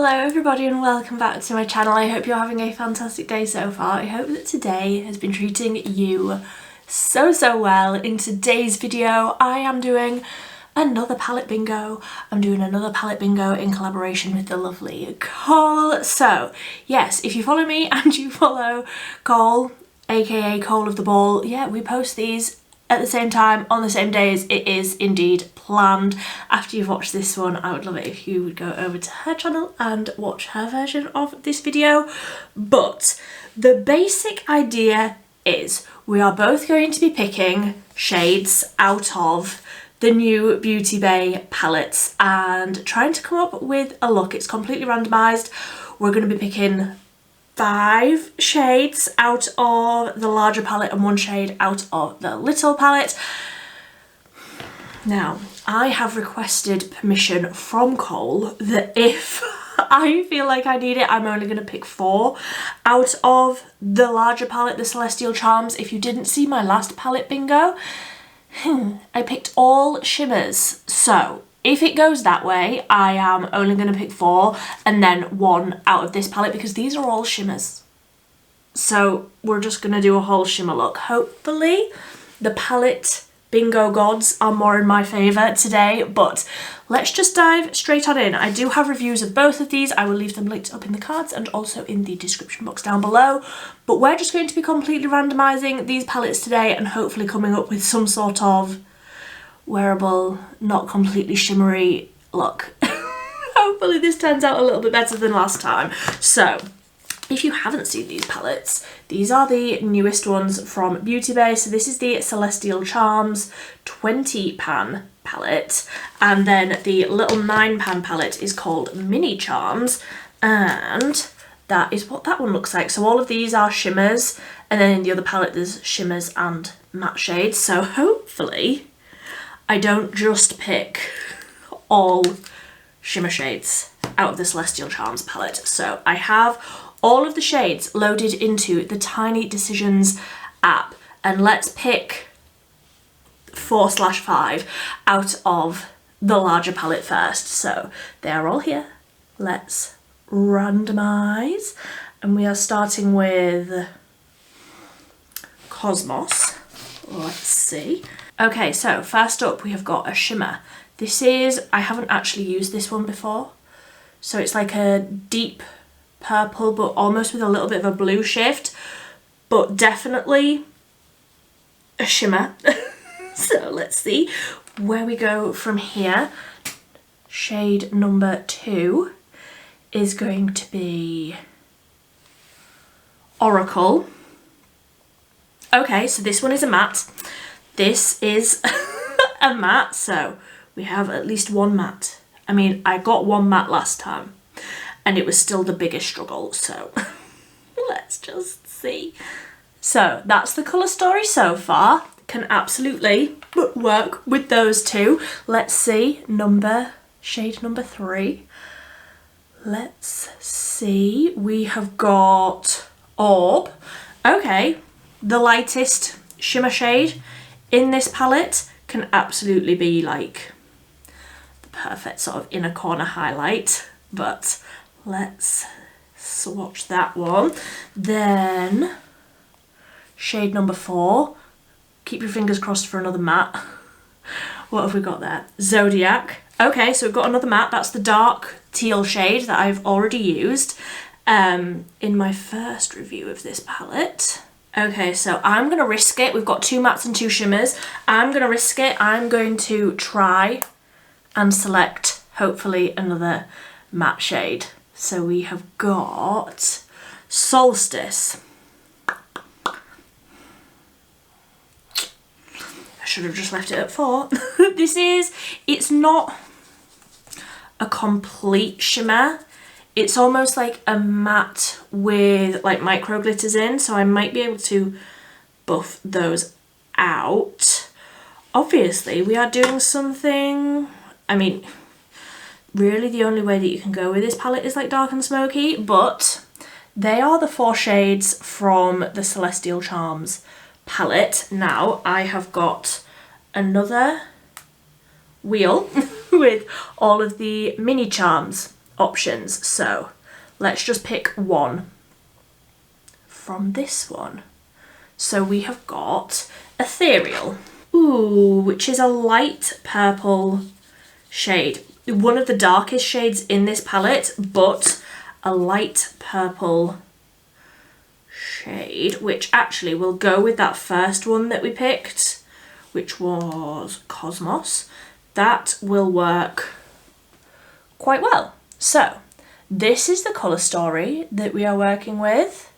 Hello everybody and welcome back to my channel. I hope you're having a fantastic day so far. I hope that today has been treating you so well. In today's video I am doing another palette bingo. I'm doing another palette bingo in collaboration with the lovely Cole. So yes, if you follow me and you follow Cole, aka Cole of the Ball, yeah, we post these at the same time on the same days. It is indeed planned. After you've watched this one, I would love it if you would go over to her channel and watch her version of this video. But the basic idea is we are both going to be picking shades out of the new Beauty Bay palettes and trying to come up with a look. It's completely randomised. We're going to be picking 5 shades out of the larger palette and 1 shade out of the little palette. Now, I have requested permission from Cole that if I feel like I need it, I'm only going to pick 4 out of the larger palette, the Celestial Charms. If you didn't see my last palette bingo, I picked all shimmers. So if it goes that way, I am only going to pick 4 and then 1 out of this palette because these are all shimmers. So we're just going to do a whole shimmer look. Hopefully the palette bingo gods are more in my favour today, but let's just dive straight on in. I do have reviews of both of these. I will leave them linked up in the cards and also in the description box down below. But we're just going to be completely randomising these palettes today and hopefully coming up with some sort of wearable, not completely shimmery look. Hopefully this turns out a little bit better than last time. So if you haven't seen these palettes, these are the newest ones from Beauty Bay. So this is the Celestial Charms 20 pan palette, and then the little 9 pan palette is called Mini Charms, and that is what that one looks like. So all of these are shimmers, and then in the other palette there's shimmers and matte shades. So hopefully I don't just pick all shimmer shades out of the Celestial Charms palette. So I have all of the shades loaded into the Tiny Decisions app, and let's pick 4/5 out of the larger palette first. So they're all here. Let's randomise, and we are starting with Cosmos. Let's see. Okay, so first up we have got a shimmer. This is, I haven't actually used this one before. So it's like a deep purple, but almost with a little bit of a blue shift, but definitely a shimmer. So let's see where we go from here. Shade number 2 is going to be Oracle. Okay, so this one is a matte. This is a matte, so we have at least 1 matte. I mean, I got 1 matte last time and it was still the biggest struggle, so let's just see. So that's the colour story so far. Can absolutely work with those 2. Let's see, shade number 3. Let's see, we have got Orb. Okay, the lightest shimmer shade in this palette, can absolutely be like the perfect sort of inner corner highlight, but let's swatch that one. Then shade number 4, keep your fingers crossed for another matte. What have we got there? Zodiac. Okay, so we've got another matte. That's the dark teal shade that I've already used in my first review of this palette. Okay, so I'm going to risk it. We've got 2 mattes and 2 shimmers. I'm going to risk it. I'm going to try and select, hopefully, another matte shade. So we have got Solstice. I should have just left it at 4. It's not a complete shimmer. It's almost like a matte with like micro glitters in, so I might be able to buff those out. Obviously we are doing something, I mean, really the only way that you can go with this palette is like dark and smoky, but they are the 4 shades from the Celestial Charms palette. Now I have got another wheel with all of the mini charms options. So let's just pick one from this one. So we have got Ethereal. Ooh, which is a light purple shade. One of the darkest shades in this palette, but a light purple shade, which actually will go with that first one that we picked, which was Cosmos. That will work quite well. So this is the colour story that we are working with.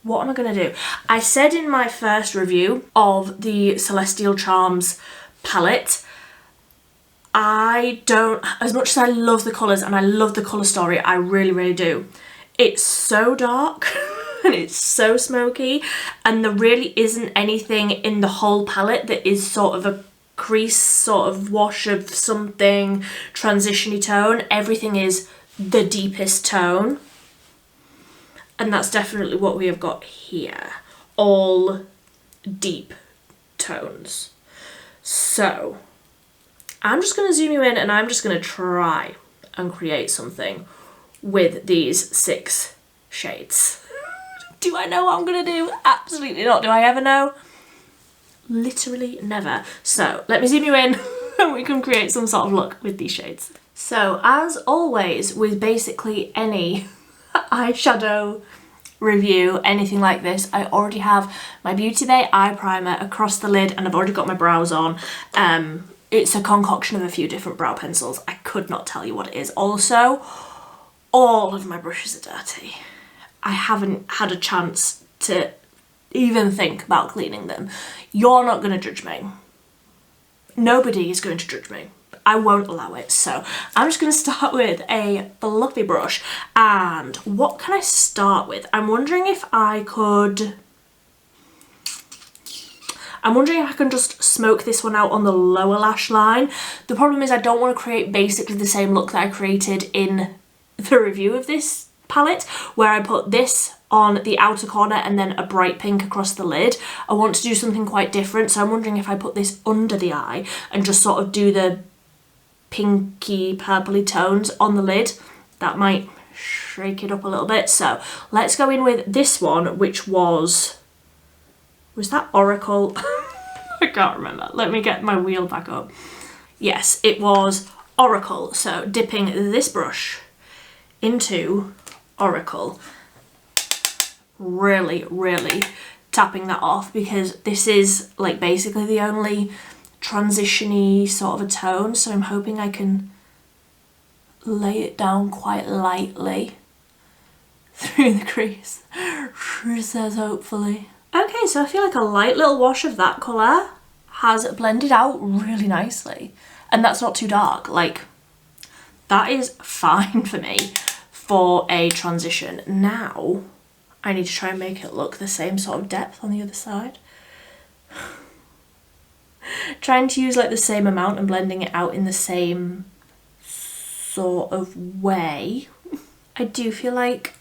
What am I going to do? I said in my first review of the Celestial Charms palette, I don't, as much as I love the colours and I love the colour story, I really, really do. It's so dark and it's so smoky, and there really isn't anything in the whole palette that is sort of a crease, sort of wash of something, transition-y tone. Everything is the deepest tone. And that's definitely what we have got here. All deep tones. So I'm just going to zoom you in and I'm just going to try and create something with these 6 shades. Do I know what I'm going to do? Absolutely not. Do I ever know? Literally never. So let me zoom you in and we can create some sort of look with these shades. So as always with basically any eyeshadow review, anything like this, I already have my Beauty Bay eye primer across the lid and I've already got my brows on. It's a concoction of a few different brow pencils. I could not tell you what it is. Also, all of my brushes are dirty. I haven't had a chance to even think about cleaning them. You're not going to judge me. Nobody is going to judge me. I won't allow it. So I'm just going to start with a fluffy brush. And what can I start with? I'm wondering if I can just smoke this one out on the lower lash line. The problem is I don't want to create basically the same look that I created in the review of this palette, where I put this on the outer corner and then a bright pink across the lid. I want to do something quite different. So I'm wondering if I put this under the eye and just sort of do the pinky purpley tones on the lid. That might shake it up a little bit. So let's go in with this one, which was that Oracle? I can't remember. Let me get my wheel back up. Yes, it was Oracle. So dipping this brush into Oracle, really, really tapping that off, because this is like basically the only transition-y sort of a tone, so I'm hoping I can lay it down quite lightly through the crease. She says hopefully. Okay, so I feel like a light little wash of that colour has blended out really nicely, and that's not too dark. Like, that is fine for me for a transition. Now I need to try and make it look the same sort of depth on the other side. Trying to use like the same amount and blending it out in the same sort of way. I do feel like,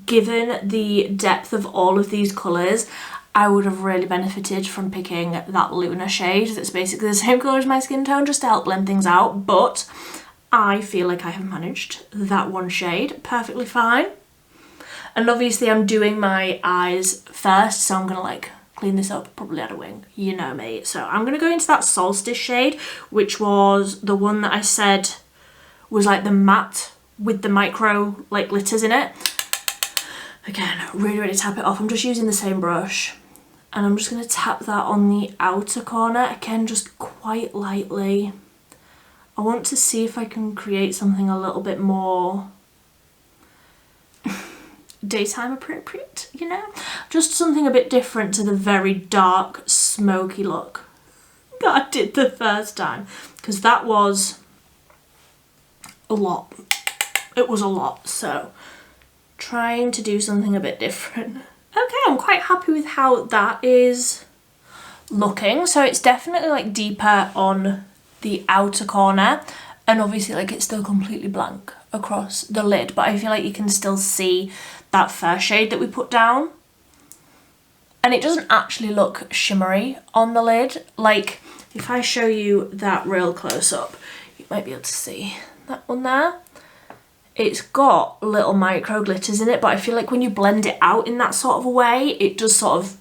given the depth of all of these colours, I would have really benefited from picking that Luna shade that's basically the same colour as my skin tone, just to help blend things out, but I feel like I have managed that one shade perfectly fine. And obviously I'm doing my eyes first, so I'm gonna like clean this up, probably add a wing, you know me. So I'm gonna go into that Solstice shade, which was the one that I said was like the matte with the micro like glitters in it. Again, really, really tap it off. I'm just using the same brush and I'm just gonna tap that on the outer corner, again, just quite lightly. I want to see if I can create something a little bit more daytime appropriate, you know? Just something a bit different to the very dark, smoky look that I did the first time, because that was a lot. It was a lot, so trying to do something a bit different. Okay, I'm quite happy with how that is looking. So it's definitely like deeper on the outer corner, and obviously like it's still completely blank across the lid, but I feel like you can still see that first shade that we put down, and it doesn't actually look shimmery on the lid. Like if I show you that real close up, you might be able to see that one there. It's got little micro glitters in it, but I feel like when you blend it out in that sort of a way, it does sort of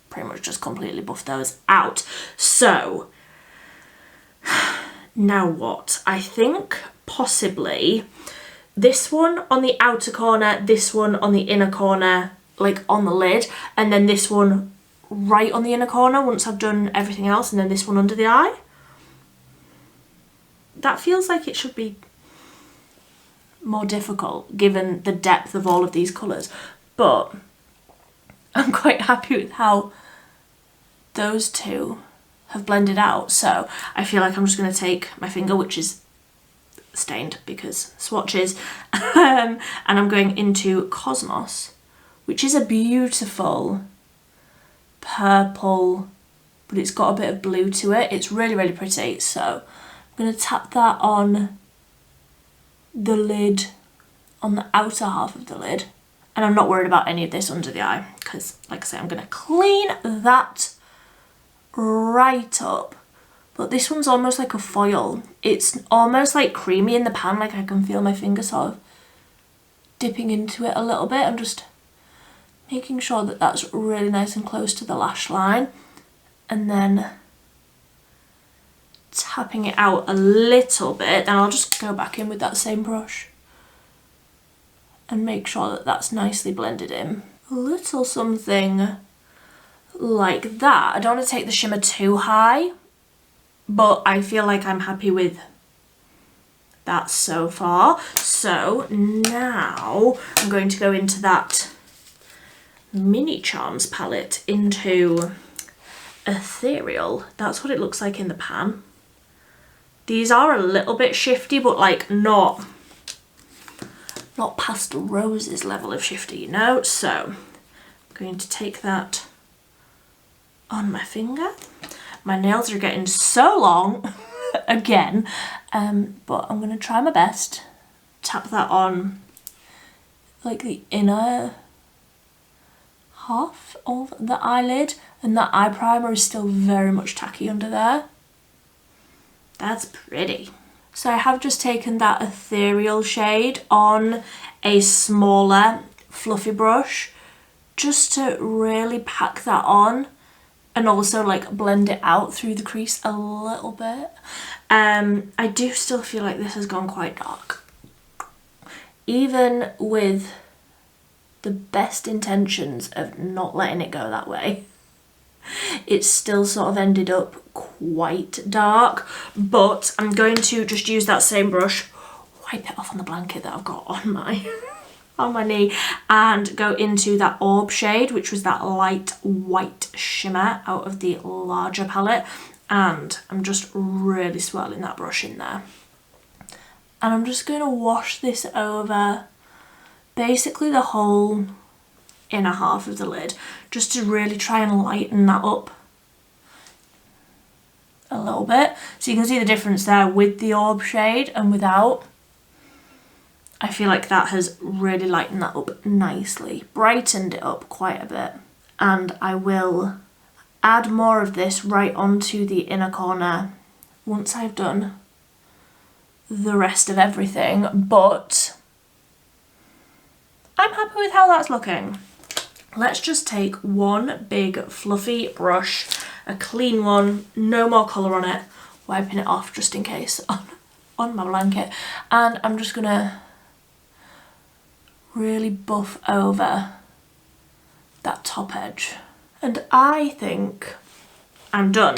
pretty much just completely buff those out. So now what? I think possibly this one on the outer corner, this one on the inner corner, like on the lid, and then this one right on the inner corner once I've done everything else, and then this one under the eye. That feels like it should be more difficult given the depth of all of these colours, but I'm quite happy with how those two have blended out. So I feel like I'm just going to take my finger, which is stained because swatches, and I'm going into Cosmos, which is a beautiful purple, but it's got a bit of blue to it. It's really, really pretty. So I'm going to tap that on the lid, on the outer half of the lid, and I'm not worried about any of this under the eye because, like I say, I'm going to clean that right up. But this one's almost like a foil. It's almost like creamy in the pan, like I can feel my finger sort of dipping into it a little bit. I'm just making sure that that's really nice and close to the lash line, and then tapping it out a little bit. Then I'll just go back in with that same brush and make sure that that's nicely blended in. A little something like that. I don't want to take the shimmer too high, but I feel like I'm happy with that so far. So now I'm going to go into that mini Charms palette, into Ethereal. That's what it looks like in the pan. These are a little bit shifty, but like not Pastel Roses level of shifty, you know? So I'm going to take that on my finger. My nails are getting so long again, but I'm going to try my best. Tap that on like the inner half of the eyelid, and that eye primer is still very much tacky under there. That's pretty. So I have just taken that Ethereal shade on a smaller fluffy brush just to really pack that on and also like blend it out through the crease a little bit. I do still feel like this has gone quite dark. Even with the best intentions of not letting it go that way, it's still sort of ended up quite dark. But I'm going to just use that same brush, wipe it off on the blanket that I've got on my on my knee, and go into that Orb shade, which was that light white shimmer out of the larger palette, and I'm just really swirling that brush in there, and I'm just going to wash this over basically the whole inner half of the lid, just to really try and lighten that up a little bit. So you can see the difference there with the Orb shade and without. I feel like that has really lightened that up nicely, brightened it up quite a bit. And I will add more of this right onto the inner corner once I've done the rest of everything, but I'm happy with how that's looking. Let's just take one big fluffy brush, a clean one, no more colour on it, wiping it off just in case on my blanket, and I'm just gonna really buff over that top edge. And I think I'm done.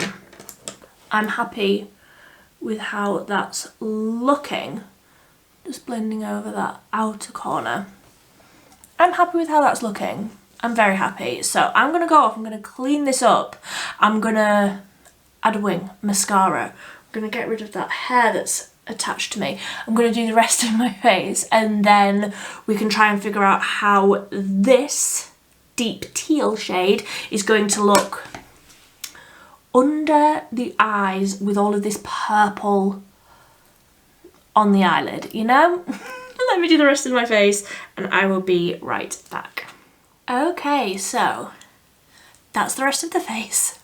I'm happy with how that's looking. Just blending over that outer corner. I'm happy with how that's looking. I'm very happy. So I'm going to go off, I'm going to clean this up. I'm going to add a wing, mascara. I'm going to get rid of that hair that's attached to me. I'm going to do the rest of my face, and then we can try and figure out how this deep teal shade is going to look under the eyes with all of this purple on the eyelid, you know? Let me do the rest of my face and I will be right back. Okay, so that's the rest of the face.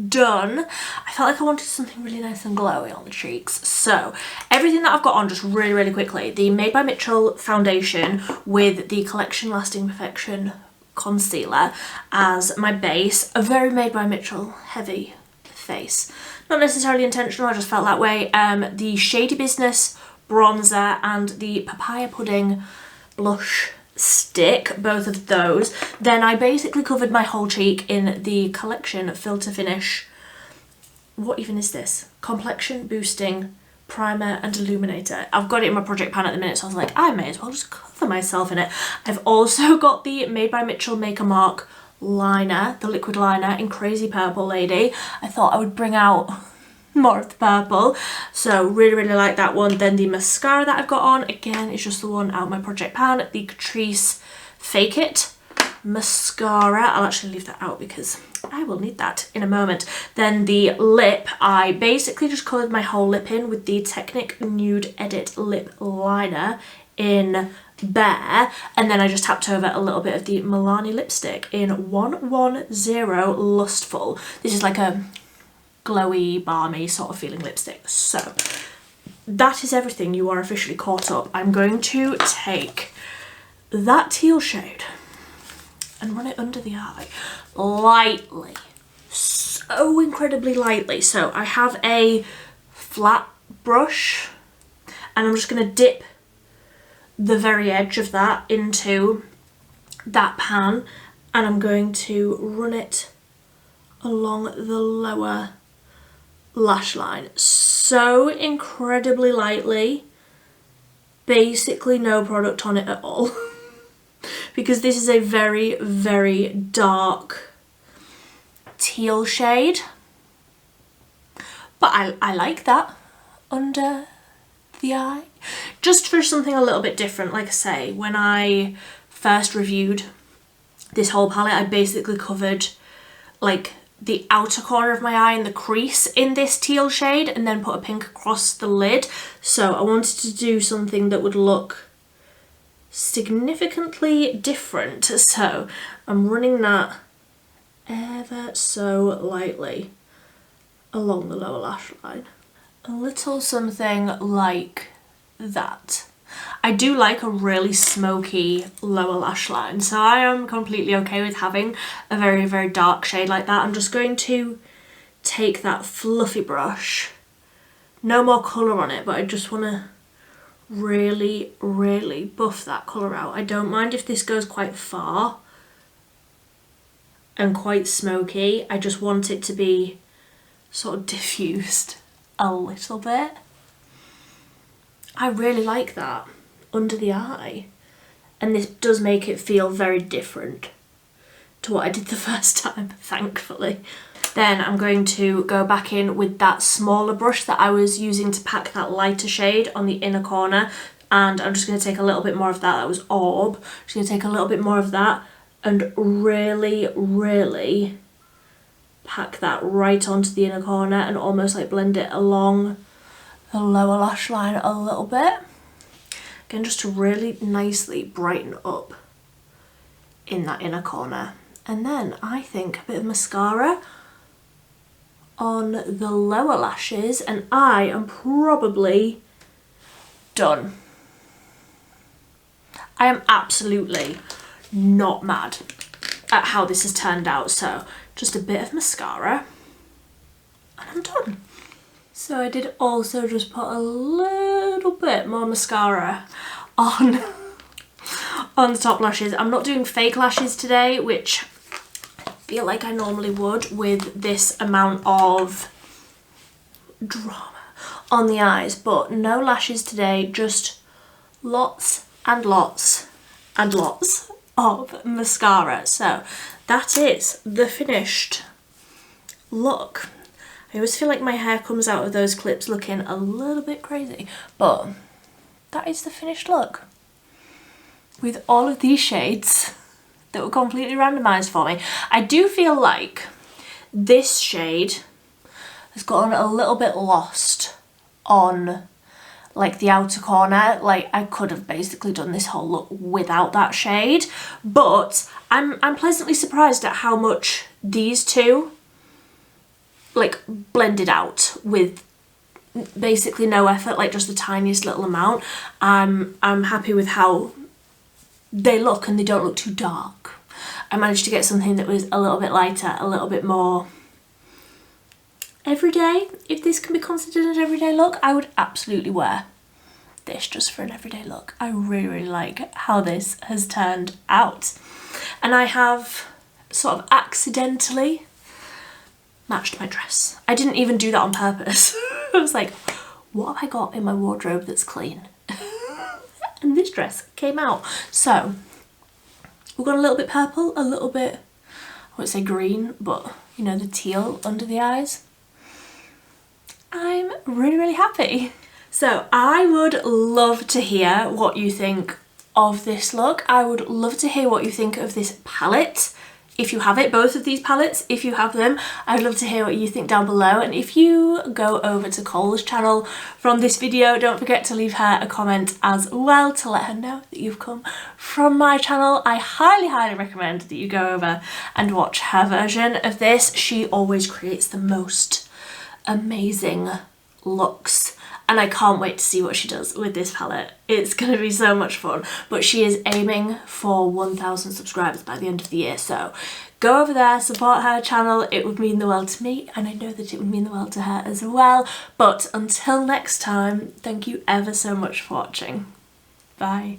done. I felt like I wanted something really nice and glowy on the cheeks. So everything that I've got on, just really quickly, the Made by Mitchell foundation with the Collection Lasting Perfection concealer as my base. A very Made by Mitchell heavy face. Not necessarily intentional, I just felt that way. The Shady Business bronzer and the Papaya Pudding blush stick, both of those. Then I basically covered my whole cheek in the Collection Filter Finish, what even is this? Complexion Boosting Primer and Illuminator. I've got it in my project pan at the minute, so I was like, I may as well just cover myself in it. I've also got the Made by Mitchell Make a Mark liner, the liquid liner in Crazy Purple Lady. I thought I would bring out more of the purple, so really like that one. Then the mascara that I've got on, again, is just the one out of my project pan, the Catrice Fake It mascara. I'll actually leave that out because I will need that in a moment. Then the lip, I basically just coloured my whole lip in with the Technic Nude Edit lip liner in Bare, and then I just tapped over a little bit of the Milani lipstick in 110 Lustful. This is like a glowy, balmy sort of feeling lipstick. So that is everything. You are officially caught up. I'm going to take that teal shade and run it under the eye lightly, so incredibly lightly. So I have a flat brush and I'm just going to dip the very edge of that into that pan, and I'm going to run it along the lower lash line so incredibly lightly, basically no product on it at all because this is a very dark teal shade, but I like that under the eye just for something a little bit different. Like I say, when I first reviewed this whole palette, I basically covered like the outer corner of my eye and the crease in this teal shade and then put a pink across the lid. So I wanted to do something that would look significantly different. So I'm running that ever so lightly along the lower lash line. A little something like that. I do like a really smoky lower lash line, so I am completely okay with having a very dark shade like that. I'm just going to take that fluffy brush, no more colour on it, but I just want to really buff that colour out. I don't mind if this goes quite far and quite smoky, I just want it to be sort of diffused a little bit. I really like that under the eye, and this does make it feel very different to what I did the first time, thankfully. Then I'm going to go back in with that smaller brush that I was using to pack that lighter shade on the inner corner, and I'm just going to take a little bit more of that. That was Orb. I'm just going to take a little bit more of that and really pack that right onto the inner corner and almost like blend it along the lower lash line a little bit. Again, just to really nicely brighten up in that inner corner. And then I think a bit of mascara on the lower lashes and I am probably done. I am absolutely not mad at how this has turned out. So just a bit of mascara and I'm done. So I did also just put a little bit more mascara on the top lashes. I'm not doing fake lashes today, which I feel like I normally would with this amount of drama on the eyes, but no lashes today, just lots and lots and lots of mascara. So that is the finished look. I always feel like my hair comes out of those clips looking a little bit crazy, but that is the finished look with all of these shades that were completely randomized for me. I do feel like this shade has gotten a little bit lost on like the outer corner. Like I could have basically done this whole look without that shade, but I'm pleasantly surprised at how much these two like blended out with basically no effort, like just the tiniest little amount. I'm happy with how they look, and they don't look too dark. I managed to get something that was a little bit lighter, a little bit more everyday. If this can be considered an everyday look, I would absolutely wear this just for an everyday look. I really like how this has turned out. And I have sort of accidentally matched my dress. I didn't even do that on purpose. I was like, what have I got in my wardrobe that's clean? And this dress came out. So we've got a little bit purple, a little bit, I won't say green, but you know, the teal under the eyes. I'm really happy. So I would love to hear what you think of this look. I would love to hear what you think of this palette. If you have it, both of these palettes, if you have them, I'd love to hear what you think down below. And if you go over to Cole's channel from this video, don't forget to leave her a comment as well to let her know that you've come from my channel. I highly recommend that you go over and watch her version of this. She always creates the most amazing looks, and I can't wait to see what she does with this palette. It's going to be so much fun. But she is aiming for 1,000 subscribers by the end of the year, so go over there, support her channel. It would mean the world to me, and I know that it would mean the world to her as well. But until next time, thank you ever so much for watching. Bye.